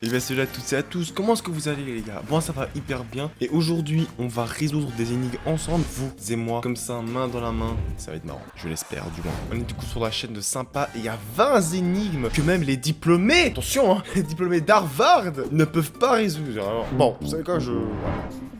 Et bien salut à toutes et à tous, comment est-ce que vous allez les gars? Moi ça va hyper bien et aujourd'hui on va résoudre des énigmes ensemble, vous et moi, comme ça main dans la main, ça va être marrant, je l'espère du moins. On est du coup sur la chaîne de Sympa et il y a 20 énigmes que même les diplômés, attention hein, les diplômés d'Harvard ne peuvent pas résoudre. Alors, bon, vous savez quoi, voilà.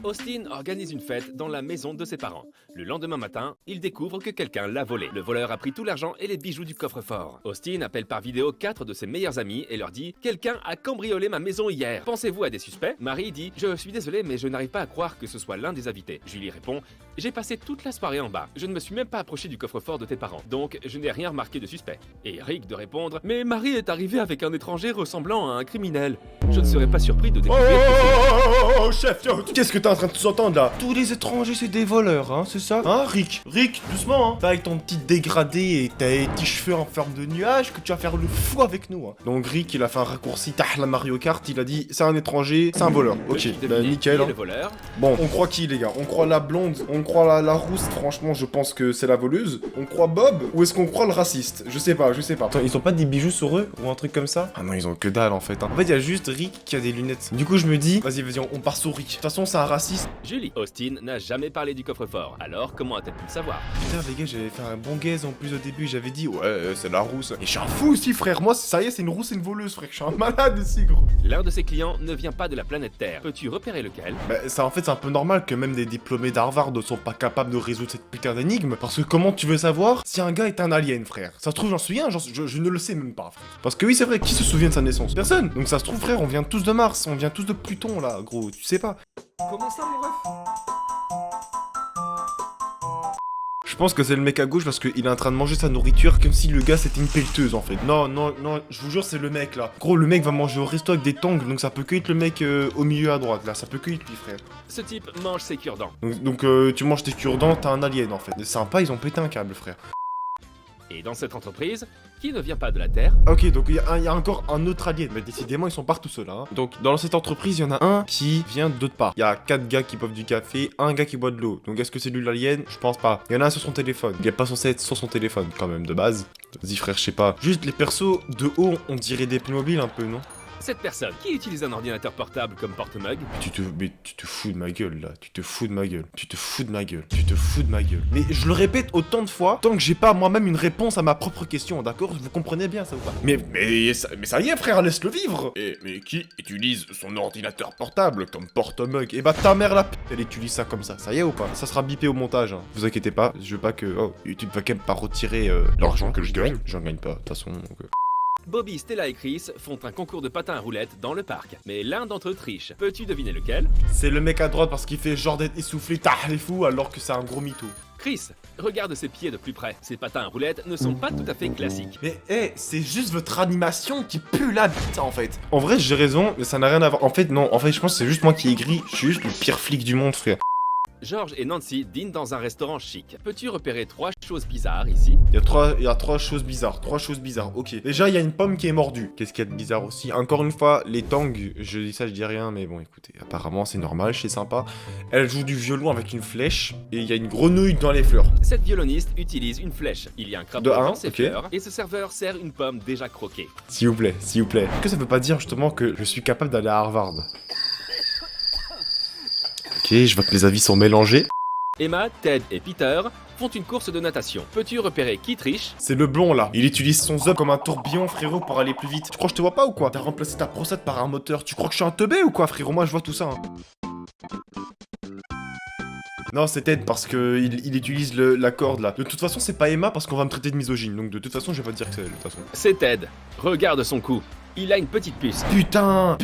Austin organise une fête dans la maison de ses parents. Le lendemain matin, il découvre que quelqu'un l'a volé. Le voleur a pris tout l'argent et les bijoux du coffre-fort. Austin appelle par vidéo 4 de ses meilleurs amis et leur dit « Quelqu'un a cambriolé ma maison hier. Pensez-vous à des suspects ?» Marie dit « Je suis désolé mais je n'arrive pas à croire que ce soit l'un des invités. » Julie répond « J'ai passé toute la soirée en bas. Je ne me suis même pas approché du coffre-fort de tes parents. Donc je n'ai rien remarqué de suspect. » Et Rick de répondre « Mais Marie est arrivée avec un étranger ressemblant à un criminel. Je ne serais pas surpris de découvrir que Oh chef, qu'est-ce que t'es en train de sous-entendre là? Tous les étrangers c'est des voleurs, hein, c'est ça? Hein Rick, doucement hein. T'as avec ton petit dégradé et tes petits cheveux en forme de nuage que tu vas faire le fou avec nous hein. Donc Rick il a fait un raccourci la Mario Kart, il a dit c'est un étranger, c'est un voleur. Ok, bah nickel hein. le voleur. Bon, on croit qui les gars? On croit la blonde, on croit la rousse, franchement je pense que c'est la voleuse. On croit Bob ou est-ce qu'on croit le raciste? Je sais pas. Attends, ils ont pas des bijoux sur eux ou un truc comme ça? Ah non, ils ont que dalle en fait hein. En fait il y a juste Rick qui a des lunettes. Du coup je me dis, vas-y on part sur Rick. De toute façon c'est un raciste. Julie, Austin n'a jamais parlé du coffre-fort. Alors comment a-t-elle pu le savoir? Putain les gars, j'avais fait un bon gaze en plus au début, j'avais dit ouais c'est la rousse. Et je suis un fou aussi frère, moi ça y est c'est une rousse et une voleuse frère, je suis un malade ici gros. L'un de ses clients ne vient pas de la planète Terre. Peux-tu repérer lequel? Bah ça en fait c'est un peu normal que même des diplômés d'Harvard ne sont pas capables de résoudre cette putain d'énigme. Parce que comment tu veux savoir si un gars est un alien frère? Ça se trouve j'en suis un, je ne le sais même pas frère. Parce que oui c'est vrai, qui se souvient de sa naissance? Personne. Donc ça se trouve frère, on vient tous de Mars, on vient tous de Pluton là gros, tu sais pas. Comment ça, mon ref? Je pense que c'est le mec à gauche parce qu'il est en train de manger sa nourriture comme si le gars c'était une pelleteuse en fait. Non, je vous jure c'est le mec là. Gros, le mec va manger au resto avec des tongs, donc ça peut que être le mec au milieu à droite là, ça peut que être lui frère. Ce type mange ses cure-dents. Donc tu manges tes cure-dents, t'as un alien en fait. C'est sympa, ils ont pété un câble frère. Et dans cette entreprise, qui ne vient pas de la Terre? Ok, donc il y a encore un autre alien, mais décidément ils sont partout seuls là. Hein. Donc dans cette entreprise, il y en a un qui vient d'autre part. Il y a 4 gars qui boivent du café, un gars qui boit de l'eau. Donc est-ce que c'est lui l'alien? Je pense pas. Il y en a un sur son téléphone. Il est pas censé être sur son téléphone quand même de base. Vas-y frère, je sais pas. Juste les persos de haut, on dirait des Playmobil un peu, non? Cette personne qui utilise un ordinateur portable comme porte-mug. Mais tu te fous de ma gueule là, tu te fous de ma gueule. Mais je le répète autant de fois, tant que j'ai pas moi-même une réponse à ma propre question, d'accord? Vous comprenez bien ça ou pas? Mais ça y est frère, laisse-le vivre. Mais qui utilise son ordinateur portable comme porte-mug? Et bah ta mère la p***, elle utilise ça comme ça y est ou pas? Ça sera bipé au montage, hein. Vous inquiétez pas, je veux pas que... Oh, YouTube va quand même pas retirer l'argent que je gagne. J'en gagne pas, de toute façon, donc... Bobby, Stella et Chris font un concours de patins à roulettes dans le parc. Mais l'un d'entre eux triche. Peux-tu deviner lequel? C'est le mec à droite parce qu'il fait genre d'être essoufflé, les fous, alors que c'est un gros mytho. Chris, regarde ses pieds de plus près. Ces patins à roulettes ne sont pas tout à fait classiques. Mais c'est juste votre animation qui pue la bite en fait. En vrai j'ai raison, mais ça n'a rien à voir. En fait non, je pense que c'est juste moi qui ai gris. Je suis juste le pire flic du monde frère. George et Nancy dînent dans un restaurant chic. Peux-tu repérer 3 choses bizarres ici? Il y a trois choses bizarres, ok. Déjà, il y a une pomme qui est mordue. Qu'est-ce qu'il y a de bizarre aussi? Encore une fois, les tongs, je dis ça, je dis rien, mais bon, écoutez, apparemment, c'est normal, c'est sympa. Elle joue du violon avec une flèche, et il y a une grenouille dans les fleurs. Cette violoniste utilise une flèche. Il y a un crapaud dans ses fleurs, et ce serveur sert une pomme déjà croquée. S'il vous plaît. Est-ce que ça veut pas dire justement que je suis capable d'aller à Harvard? Ok, je vois que les avis sont mélangés. Emma, Ted et Peter font une course de natation. Peux-tu repérer qui triche? C'est le blond là. Il utilise son zop comme un tourbillon frérot pour aller plus vite. Tu crois que je te vois pas ou quoi? T'as remplacé ta prostate par un moteur. Tu crois que je suis un teubé ou quoi frérot? Moi je vois tout ça. Hein. Non, c'est Ted parce que il utilise la corde là. De toute façon, c'est pas Emma parce qu'on va me traiter de misogyne. Donc de toute façon, je vais pas te dire que c'est elle de toute façon. C'est Ted. Regarde son cou. Il a une petite puce. Putain,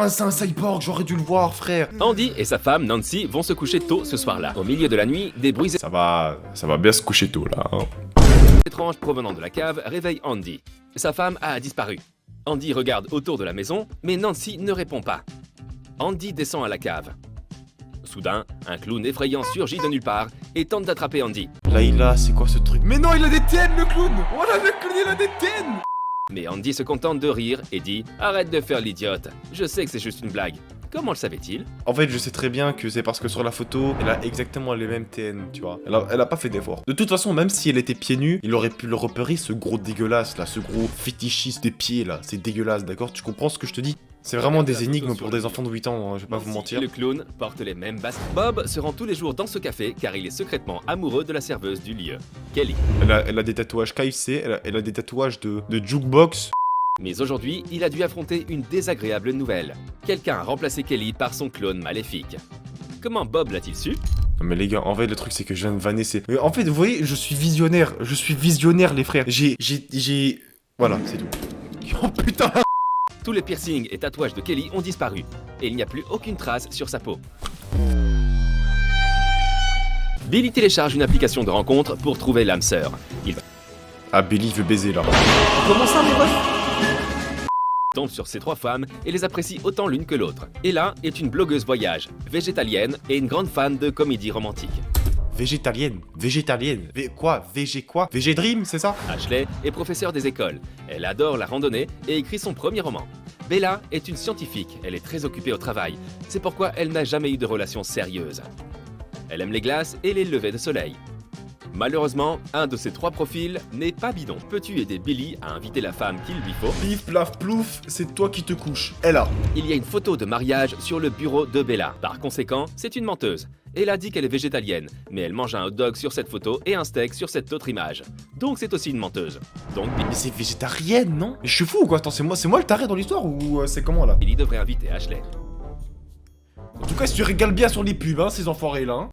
c'est un cyborg, j'aurais dû le voir, frère. Andy et sa femme, Nancy, vont se coucher tôt ce soir-là. Au milieu de la nuit, des bruits Ça va bien se coucher tôt, là. Hein. étranges provenant de la cave réveillent Andy. Sa femme a disparu. Andy regarde autour de la maison, mais Nancy ne répond pas. Andy descend à la cave. Soudain, un clown effrayant surgit de nulle part et tente d'attraper Andy. Là, c'est quoi ce truc? Mais non, il a des TN, le clown! Voilà, le clown, il a des TN! Mais Andy se contente de rire et dit « Arrête de faire l'idiote, je sais que c'est juste une blague. » Comment le savait-il? En fait, je sais très bien que c'est parce que sur la photo, elle a exactement les mêmes TN, tu vois. Elle a pas fait d'effort. De toute façon, même si elle était pieds nus, il aurait pu le repérer, ce gros dégueulasse là, ce gros fétichiste des pieds là. C'est dégueulasse, d'accord? Tu comprends ce que je te dis? C'est vraiment des énigmes pour des enfants de 8 ans, je vais pas vous mentir. Le clown porte les mêmes baskets. Bob se rend tous les jours dans ce café car il est secrètement amoureux de la serveuse du lieu, Kelly. Elle a des tatouages KFC, elle a des tatouages de jukebox. Mais aujourd'hui, il a dû affronter une désagréable nouvelle. Quelqu'un a remplacé Kelly par son clone maléfique. Comment Bob l'a-t-il su? Non mais les gars, en vrai le truc c'est que je viens de vanner, c'est... En fait, vous voyez, je suis visionnaire les frères. Voilà, c'est tout. Oh putain. Tous les piercings et tatouages de Kelly ont disparu, et il n'y a plus aucune trace sur sa peau. Billy télécharge une application de rencontre pour trouver l'âme sœur. Ah, Billy veut baiser là. Comment ça, mon ref? Tombe sur ces 3 femmes et les apprécie autant l'une que l'autre. Ella est une blogueuse voyage, végétalienne et une grande fan de comédie romantique. Végétalienne. Quoi? Végédream, c'est ça? Ashley est professeure des écoles. Elle adore la randonnée et écrit son premier roman. Bella est une scientifique, elle est très occupée au travail. C'est pourquoi elle n'a jamais eu de relation sérieuse. Elle aime les glaces et les levées de soleil. Malheureusement, un de ces 3 profils n'est pas bidon. Peux-tu aider Billy à inviter la femme qu'il lui faut? Pif, plaf, plouf, c'est toi qui te couches. Ella. Il y a une photo de mariage sur le bureau de Bella. Par conséquent, c'est une menteuse. Elle a dit qu'elle est végétalienne, mais elle mange un hot dog sur cette photo et un steak sur cette autre image. Donc c'est aussi une menteuse. Donc Mais c'est végétarienne, non? Mais je suis fou ou quoi? Attends, c'est moi le taré dans l'histoire ou c'est comment là? Billy devrait inviter Ashley. En tout cas, si tu régales bien sur les pubs, hein, ces enfoirés là. Hein.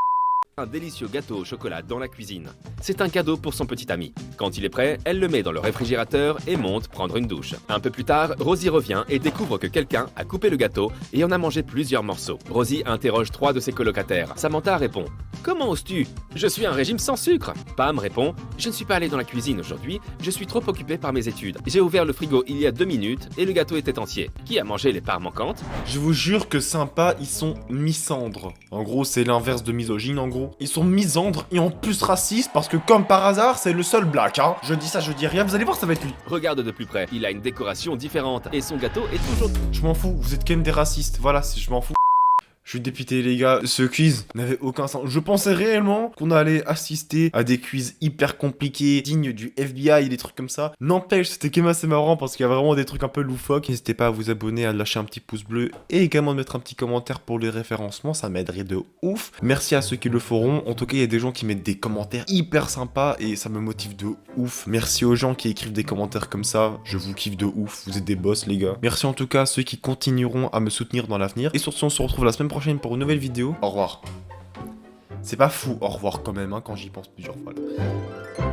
Un délicieux gâteau au chocolat dans la cuisine. C'est un cadeau pour son petit ami. Quand il est prêt, elle le met dans le réfrigérateur et monte prendre une douche. Un peu plus tard, Rosie revient et découvre que quelqu'un a coupé le gâteau et en a mangé plusieurs morceaux. Rosie interroge 3 de ses colocataires. Samantha répond: Comment oses-tu? Je suis un régime sans sucre. Pam répond: Je ne suis pas allé dans la cuisine aujourd'hui, je suis trop occupé par mes études. J'ai ouvert le frigo il y a 2 minutes et le gâteau était entier. Qui a mangé les parts manquantes? Je vous jure que sympa, ils sont misandres. En gros, c'est l'inverse de misogyne en gros. Ils sont misandres et en plus racistes parce que comme par hasard, c'est le seul black, hein. Je dis ça, je dis rien, vous allez voir, ça va être lui. Regarde de plus près, il a une décoration différente et son gâteau est toujours... Je m'en fous, vous êtes quand même des racistes, voilà, je m'en fous. Je suis dépité les gars, ce quiz n'avait aucun sens. Je pensais réellement qu'on allait assister à des quiz hyper compliqués, dignes du FBI et des trucs comme ça. N'empêche, c'était quand même assez marrant parce qu'il y a vraiment des trucs un peu loufoques. N'hésitez pas à vous abonner, à lâcher un petit pouce bleu et également de mettre un petit commentaire pour les référencements, ça m'aiderait de ouf. Merci à ceux qui le feront, en tout cas il y a des gens qui mettent des commentaires hyper sympas et ça me motive de ouf. Merci aux gens qui écrivent des commentaires comme ça, je vous kiffe de ouf, vous êtes des boss les gars. Merci en tout cas à ceux qui continueront à me soutenir dans l'avenir et surtout on se retrouve la semaine prochaine pour une nouvelle vidéo. Au revoir. C'est pas fou, au revoir quand même, hein, quand j'y pense plusieurs fois. Là.